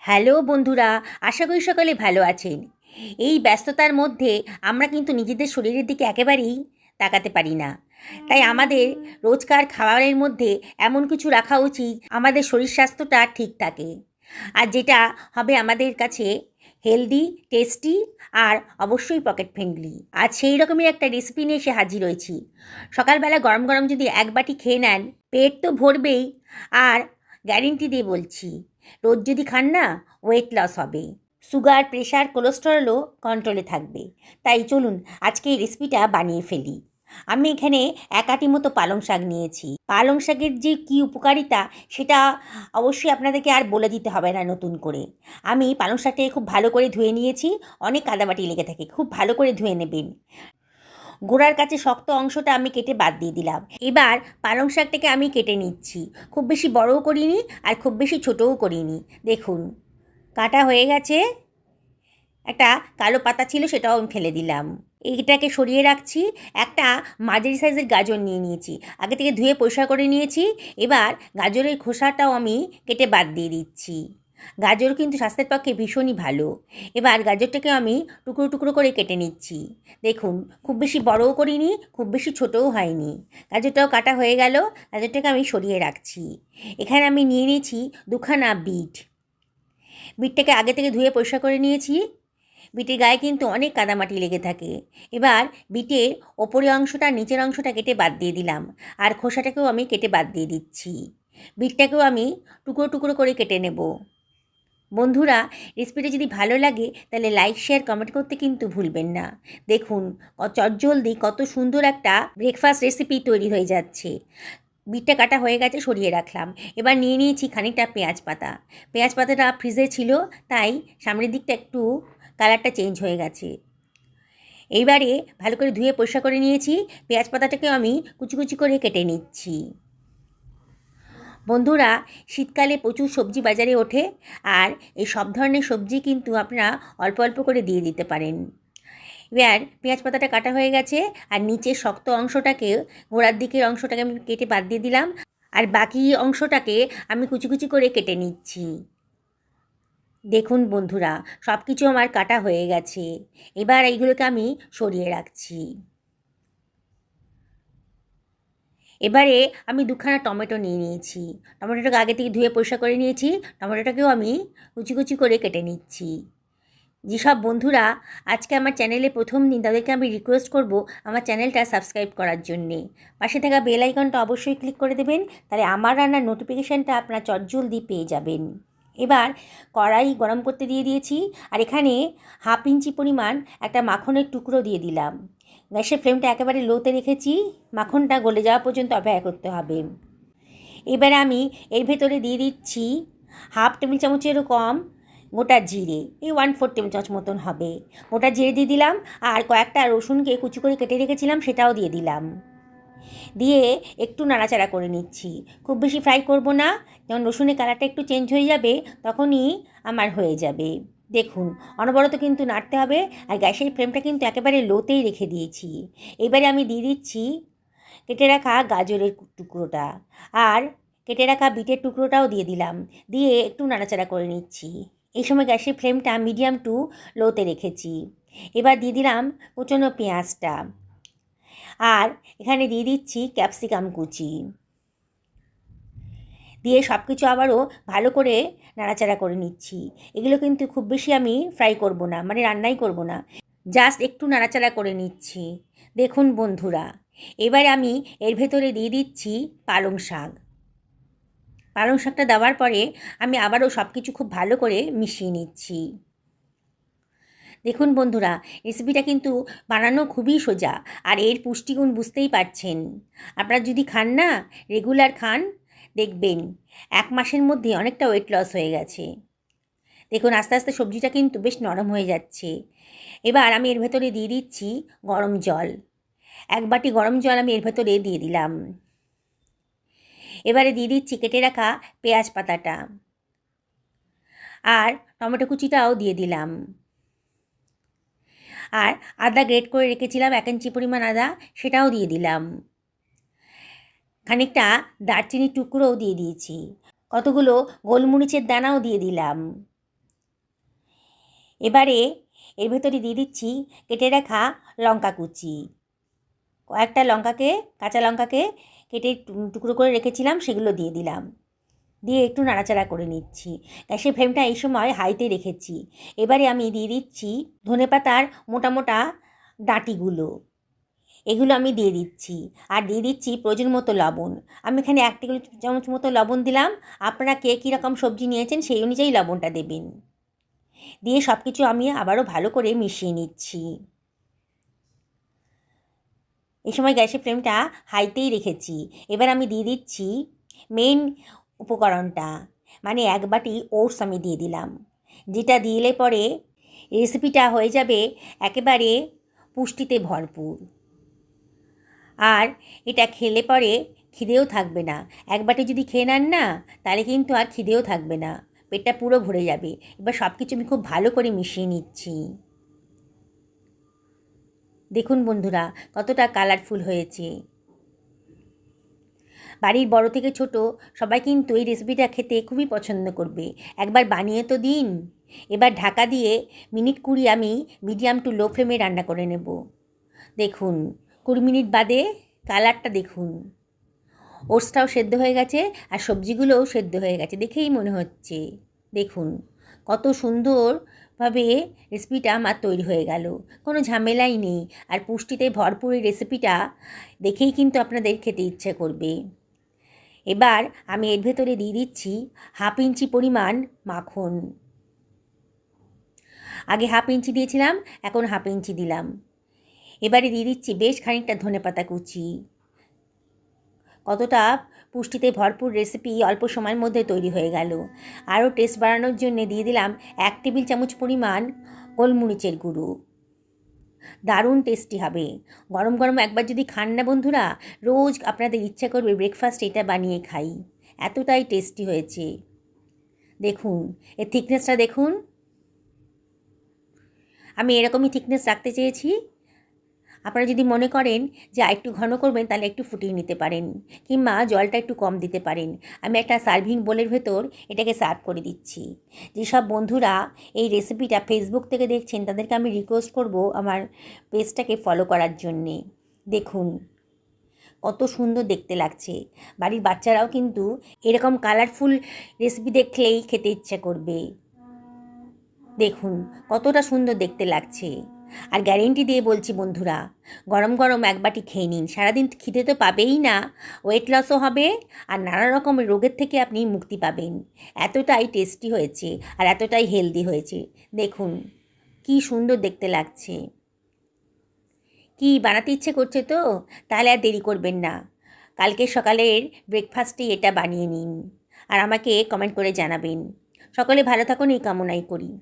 Hello বন্ধুরা, আশা করি সকলে ভালো আছেন। এই ব্যস্ততার মধ্যে আমরা কিন্তু নিজেদের শরীরের দিকে একেবারেই তাকাতে পারি না। তাই আমাদের রোজকার খাবারের মধ্যে এমন কিছু রাখা উচিত আমাদের শরীর স্বাস্থ্যটা ঠিক থাকে, আর যেটা হবে আমাদের কাছে হেলদি, টেস্টি আর অবশ্যই পকেট ফ্রেন্ডলি। আজ সেই রকমই একটা রেসিপি নিয়ে এসে হাজির হয়েছি। সকালবেলা গরম গরম যদি এক বাটি খেয়ে নেন, পেট তো ভরবেই, আর গ্যারেন্টি দিয়ে বলছি, রোজ যদি খান না, ওয়েট লস হবে, সুগার, প্রেশার, কোলেস্টেরলও কন্ট্রোলে থাকবে। তাই চলুন আজকে এই রেসিপিটা বানিয়ে ফেলি। আমি এখানে এক আটি মতো পালং শাক নিয়েছি। পালং শাকের যে কী উপকারিতা সেটা অবশ্যই আপনাদেরকে আর বলে দিতে হবে না নতুন করে। আমি পালং শাকটাকে খুব ভালো করে ধুয়ে নিয়েছি। অনেক কাদামাটি লেগে থাকে, খুব ভালো করে ধুয়ে নেবেন। গোড়ার কাছে শক্ত অংশটা আমি কেটে বাদ দিয়ে দিলাম। এবার পালং শাকটাকে আমি কেটে নিচ্ছি। খুব বেশি বড়ও করিনি আর খুব বেশি ছোটও করিনি। দেখুন কাটা হয়ে গেছে। একটা কালো পাতা ছিল, সেটাও আমি ফেলে দিলাম। এইটাকে সরিয়ে রাখছি। একটা মাঝারি সাইজের গাজর নিয়ে নিয়েছি, আগে থেকে ধুয়ে পরিষ্কার করে নিয়েছি। এবার গাজরের খোসাটাও আমি কেটে বাদ দিয়ে দিচ্ছি। গাজর কিন্তু স্বাস্থ্যের পক্ষে ভীষণই ভালো। এবার গাজরটাকে আমি টুকরো টুকরো করে কেটে নিচ্ছি। দেখুন খুব বেশি বড়ও করিনি, খুব বেশি ছোটও হয়নি। গাজরটাও কাটা হয়ে গেল। গাজরটাকে আমি সরিয়ে রাখছি। এখানে আমি নিয়ে নিয়েছি দুখানা বিট। বিটটাকে আগে থেকে ধুয়ে পরিষ্কার করে নিয়েছি। বিটের গায়ে কিন্তু অনেক কাদামাটি লেগে থাকে। এবার বিটের ওপরের অংশটা নিচের অংশটা কেটে বাদ দিয়ে দিলাম, আর খোসাটাকেও আমি কেটে বাদ দিয়ে দিচ্ছি। বিটটাকেও আমি টুকরো টুকরো করে কেটে নেব। বন্ধুরা, রেসিপিটা যদি ভালো লাগে তাহলে লাইক, শেয়ার, কমেন্ট করতে কিন্তু ভুলবেন না। দেখুন চটজলদি কত সুন্দর একটা ব্রেকফাস্ট রেসিপি তৈরি হয়ে যাচ্ছে। বিটটা কাটা হয়ে গেছে, সরিয়ে রাখলাম। এবার নিয়ে নিয়েছি খানিকটা পেঁয়াজ পাতা। পেঁয়াজ পাতাটা ফ্রিজে ছিল, তাই সামনের দিকটা একটু কালারটা চেঞ্জ হয়ে গেছে। এইবারে ভালো করে ধুয়ে পরিষ্কার করে নিয়েছি। পেঁয়াজ পাতাটাকে আমি কুচি কুচি করে কেটে নিচ্ছি। বন্ধুরা, শীতকালে প্রচুর সবজি বাজারে ওঠে, আর এই সব ধরনের সবজি কিন্তু আপনারা অল্প অল্প করে দিয়ে দিতে পারেন। এবার পেঁয়াজ পাতাটা কাটা হয়ে গেছে, আর নিচের শক্ত অংশটাকে, গোড়ার দিকের অংশটাকে আমি কেটে বাদ দিয়ে দিলাম, আর বাকি অংশটাকে আমি কুচি কুচি করে কেটে নিচ্ছি। দেখুন বন্ধুরা, সব কিছু আমার কাটা হয়ে গেছে। এবার এইগুলোকে আমি সরিয়ে রাখছি। এবারে আমি দুখানা টমেটো নিয়ে নিয়েছি। টমেটোটাকে আগে থেকে ধুয়ে পরিষ্কার করে নিয়েছি। টমেটোটাকেও আমি কুচি কুচি করে কেটে নিচ্ছি। যেসব বন্ধুরা আজকে আমার চ্যানেলে প্রথম দিন, তাদেরকে আমি রিকোয়েস্ট করব আমার চ্যানেলটা সাবস্ক্রাইব করার জন্যে। পাশে থাকা বেল আইকনটা অবশ্যই ক্লিক করে দেবেন, তাহলে আমার রান্নার নোটিফিকেশানটা আপনারা চটজলদি পেয়ে যাবেন। এবার কড়াই গরম করতে দিয়ে দিয়েছি, আর এখানে 1/2 ইঞ্চি পরিমাণ একটা মাখনের টুকরো দিয়ে দিলাম। গ্যাসের ফ্লেমটা একেবারে লোতে রেখেছি। মাখনটা গলে যাওয়া পর্যন্ত অপেক্ষা করতে হবে। এবারে আমি এর ভেতরে দিয়ে দিচ্ছি 1/2 টেবিল চামচেরও কম গোটা জিরে, এই 1/4 টেবিল চামচ মতন হবে। গোটা জিরে দিয়ে দিলাম, আর কয়েকটা রসুনকে কুচি করে কেটে রেখেছিলাম, সেটাও দিয়ে দিলাম। দিয়ে একটু নাড়াচাড়া করে নিচ্ছি। খুব বেশি ফ্রাই করব না, যখন রসুনের কালারটা একটু চেঞ্জ হয়ে যাবে তখনই আমার হয়ে যাবে। দেখুন অনবরত কিন্তু নাড়তে হবে, আর গ্যাসের ফ্লেমটা কিন্তু একেবারে লোতেই রেখে দিয়েছি। এবারে আমি দিয়ে দিচ্ছি কেটে রাখা গাজরের টুকরোটা, আর কেটে রাখা বিটের টুকরোটাও দিয়ে দিলাম। দিয়ে একটু নাড়াচাড়া করে নিচ্ছি। এই সময় গ্যাসের ফ্লেমটা মিডিয়াম টু লোতে রেখেছি। এবার দিয়ে দিলাম কুচনো পেঁয়াজটা, আর এখানে দিয়ে দিচ্ছি ক্যাপসিকাম কুচি। দিয়ে সব কিছু আবারও ভালো করে নাড়াচাড়া করে নিচ্ছি। এগুলো কিন্তু খুব বেশি আমি ফ্রাই করব না, মানে রান্নাই করব না, জাস্ট একটু নাড়াচাড়া করে নিচ্ছি। দেখুন বন্ধুরা, এবার আমি এর ভেতরে দিয়ে দিচ্ছি পালং শাক। পালং শাকটা দেওয়ার পরে আমি আবারও সব কিছু খুব ভালো করে মিশিয়ে নিচ্ছি। দেখুন বন্ধুরা, রেসিপিটা কিন্তু বানানো খুবই সোজা, আর এর পুষ্টিগুণ বুঝতেই পারছেন। আপনারা যদি খান না, রেগুলার খান, দেখবেন 1 মাসের মধ্যে অনেকটা ওয়েট লস হয়ে গেছে। দেখুন আস্তে আস্তে সবজিটা কিন্তু বেশ নরম হয়ে যাচ্ছে। এবার আমি এর ভেতরে দিয়ে দিচ্ছি গরম জল। 1 বাটি গরম জল আমি এর ভেতরে দিয়ে দিলাম। এবারে দিয়ে দিচ্ছি কেটে রাখা পেঁয়াজ পাতাটা, আর টমেটো কুচিটাও দিয়ে দিলাম। আর আদা গ্রেট করে রেখেছিলাম 1 ইঞ্চি পরিমাণ আদা, সেটাও দিয়ে দিলাম। খানিকটা দারচিনির টুকরোও দিয়ে দিয়েছি। কতগুলো গোলমরিচের দানাও দিয়ে দিলাম। এবারে এর ভেতরে দিয়ে দিচ্ছি কেটে রাখা লঙ্কা কুচি। কয়েকটা লঙ্কাকে, কাঁচা লঙ্কাকে কেটে টুকরো করে রেখেছিলাম, সেগুলো দিয়ে দিলাম। দিয়ে একটু নাড়াচাড়া করে নিচ্ছি। গ্যাসের ফ্লেমটা এই সময় হাইতে রেখেছি। এবারে আমি দিয়ে দিচ্ছি ধনেপাতার মোটা মোটা ডাঁটিগুলো, এগুলো আমি দিয়ে দিচ্ছি। আর দিয়ে দিচ্ছি প্রয়োজন মতো লবণ। আমি এখানে 1 টেবিল চামচ মতো লবণ দিলাম। আপনারা কে কীরকম সবজি নিয়েছেন সেই অনুযায়ী লবণটা দেবেন। দিয়ে সব কিছু আমি আবারও ভালো করে মিশিয়ে নিচ্ছি। এই সময় গ্যাসের ফ্লেমটা হাইতেই রেখেছি। এবার আমি দিয়ে দিচ্ছি মেন উপকরণটা, মানে 1 বাটি ওটস আমি দিয়ে দিলাম, যেটা দিলে পরে রেসিপিটা হয়ে যাবে একেবারে পুষ্টিতে ভরপুর। আর এটা খেলে পরে খিদেও থাকবে না। 1 বাটি যদি খেয়ে নেন না, তাহলে কিন্তু আর খিদেও থাকবে না, পেটটা পুরো ভরে যাবে। এবার সব কিছু আমি খুব ভালো করে মিশিয়ে নিচ্ছি। দেখুন বন্ধুরা কতটা কালারফুল হয়েছে। বাড়ির বড় থেকে ছোট সবাই কিন্তু এই রেসিপিটা খেতে খুবই পছন্দ করবে। একবার বানিয়ে তো দিন। এবার ঢাকা দিয়ে মিনিট 20 আমি মিডিয়াম টু লো ফ্লেমে রান্না করে নেব। দেখুন 20 মিনিট বাদে কালারটা দেখুন, ওটসটাও সেদ্ধ হয়ে গেছে আর সবজিগুলোও সেদ্ধ হয়ে গেছে, দেখেই মনে হচ্ছে। দেখুন কত সুন্দরভাবে রেসিপিটা আমার তৈরি হয়ে গেল, কোনো ঝামেলাই নেই। আর পুষ্টিতে ভরপুর এই রেসিপিটা দেখেই কিন্তু আপনাদের খেতে ইচ্ছে করবে। এবার আমি এর ভেতরে দিয়ে দিচ্ছি 1/2 ইঞ্চি পরিমাণ মাখন। আগে 1/2 ইঞ্চি দিয়েছিলাম, এখন 1/2 ইঞ্চি দিলাম। এবারে দিয়ে দিচ্ছি বেশ খানিকটা ধনেপাতা কুচি। কতটা পুষ্টিতে ভরপুর রেসিপি অল্প সময়ের মধ্যে তৈরি হয়ে গেল। আরও টেস্ট বাড়ানোর জন্য দিয়ে দিলাম 1 টেবিল চামচ পরিমাণ গোলমরিচের গুঁড়ো। দারুণ টেস্টি হবে। গরম গরম একবার যদি খান না বন্ধুরা, রোজ আপনাদের ইচ্ছা করবে ব্রেকফাস্ট এটা বানিয়ে খাই, এতটাই টেস্টি হয়েছে। দেখুন এর থিকনেসটা দেখুন, আমি এরকমই থিকনেস রাখতে চেয়েছি। আপনারা যদি মনে করেন যে একটু ঘন করবেন, তাহলে একটু ফুটিয়ে নিতে পারেন, কিংবা জলটা একটু কম দিতে পারেন। আমি একটা সার্ভিং বোলের ভেতর এটাকে সার্ভ করে দিচ্ছি। যেসব বন্ধুরা এই রেসিপিটা ফেসবুক থেকে দেখছেন, তাদেরকে আমি রিকোয়েস্ট করব আমার পেজটাকে ফলো করার জন্যে। দেখুন কত সুন্দর দেখতে লাগছে। বাড়ির বাচ্চারাও কিন্তু এরকম কালারফুল রেসিপি দেখলেই খেতে ইচ্ছে করবে। দেখুন কতটা সুন্দর দেখতে লাগছে। আর গ্যারেন্টি দিয়ে বলছি বন্ধুরা, গরম গরম 1 বাটি খেয়ে নিন, সারাদিন খিদে তো পাবেই না, ওয়েট লসও হবে, আর নানা রকমের রোগের থেকে আপনি মুক্তি পাবেন। এতটাই টেস্টি হয়েছে আর এতটাই হেলদি হয়েছে। দেখুন কি সুন্দর দেখতে লাগছে। কি বানাতে ইচ্ছে করছে তো? তাহলে আর দেরি করবেন না, কালকে সকালের ব্রেকফাস্টেই এটা বানিয়ে নিন আর আমাকে কমেন্ট করে জানাবেন। সকলে ভালো থাকুন এই কামনাই করি।